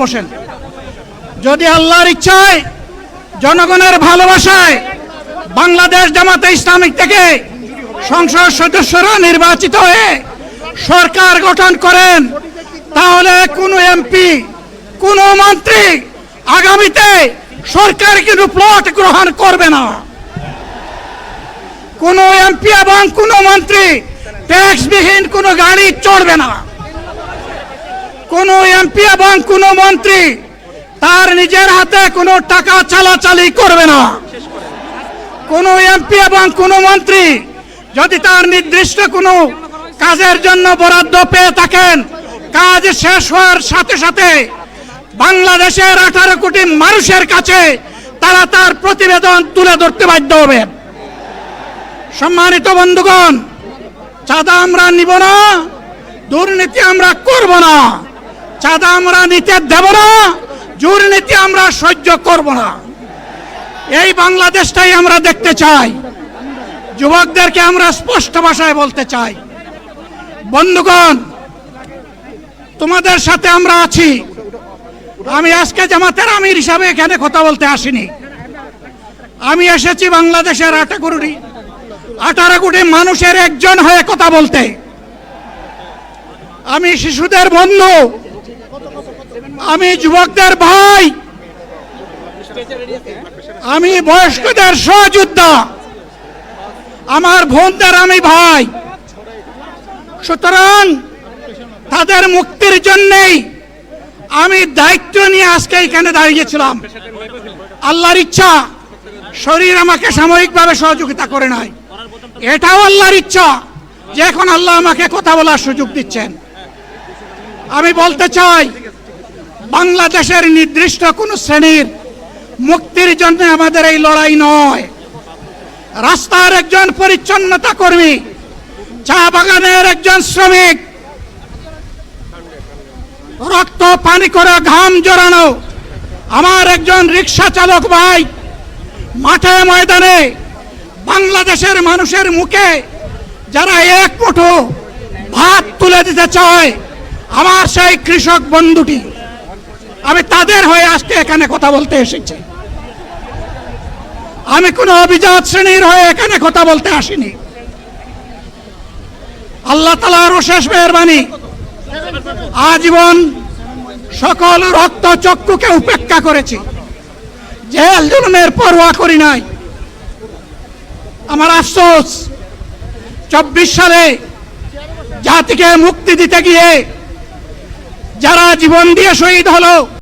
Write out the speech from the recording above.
বসেন। যদি আল্লাহর ইচ্ছায় জনগণের ভালোবাসায় বাংলাদেশ জামাতে ইসলামী থেকে সংসদ সদস্যরা নির্বাচিত হয়ে সরকার গঠন করেন, তাহলে কোনো এমপি, কোনো মন্ত্রী আগামীতে সরকার কিন্তু প্লট গ্রহণ করবে না। কোনো এমপি এবং কোনো মন্ত্রী ট্যাক্সবিহীন কোনো গাড়ি চড়বে না। কোনো এমপি এবং কোনো মন্ত্রী তার নিজের হাতে কোনো টাকা চালাচালি করবে না। কোনো এমপি এবং কোনো মন্ত্রী যদি তার নির্দিষ্ট কোনো কাজের জন্য বরাদ্দ পেয়ে থাকেন, কাজ শেষ হওয়ার সাথে সাথে বাংলাদেশের 18 কোটি মানুষের কাছে তারা তার প্রতিবেদন তুলে ধরতে বাধ্য হবে। সম্মানিত বন্ধুগণ, চাঁদা আমরা নিব না, দুর্নীতি আমরা করব না। চাঁদা আমরা নিতে দেব না, দুর্নীতি আমরা সহ্য করব না। এই বাংলাদেশটাই আমরা দেখতে চাই। যুবকদেরকে আমরা স্পষ্ট ভাষায় বলতে চাই, বন্ধুগণ, তোমাদের সাথে আমরা আছি। আমি আজকে জামাতের আমির হিসাবে এখানে কথা বলতে আসিনি। আমি এসেছি বাংলাদেশের 18 কোটি মানুষের একজন হয়ে কথা বলতে। আমি শিশুদের বন্ধু, আমি যুবকদের ভাই, আমি বয়স্কদের সহযোদ্ধা, আমার বোনদের আমি ভাই। সুতরাং তাদের মুক্তির জন্যই আমি দায়িত্ব নিয়ে আজকে এখানে দাঁড়িয়েছিলাম। আল্লাহর ইচ্ছা শরীর আমাকে সাময়িকভাবে সহযোগিতা করে নাই, এটাও আল্লাহর ইচ্ছা যে এখন আল্লাহ আমাকে কথা বলার সুযোগ দিচ্ছেন। আমি বলতে চাই, বাংলাদেশের নির্দিষ্ট কোন শ্রেণীর মুক্তির জন্য আমাদের এই লড়াই নয়। রাস্তার একজন পরিচ্ছন্নতা কর্মী, চা বাগানের একজন শ্রমিক, রক্ত পানি করে ঘাম জড়ানো আমার একজন রিক্সা চালক ভাই মাঠে ময়দানে বাংলাদেশের মানুষের মুখে যারা এক মুঠো ভাত তুলে দিতে চায়, আমার সেই কৃষক বন্ধুটি, আমি তাদের হয়ে আজকে এখানে কথা বলতে এসেছি। আমি কোনো অভিজাত শ্রেণীর হয়ে এখানে কথা বলতে আসিনি। আল্লাহ তাআলার অশেষ মেহেরবানি, আজীবন সকল রক্ত চক্ষুকে উপেক্ষা করেছি, জেল জুলুমের পরোয়া করি নাই। আমার আফসোস, 24 সালে জাতিকে মুক্তি দিতে গিয়ে যারা জীবন দিয়ে শহীদ হলো,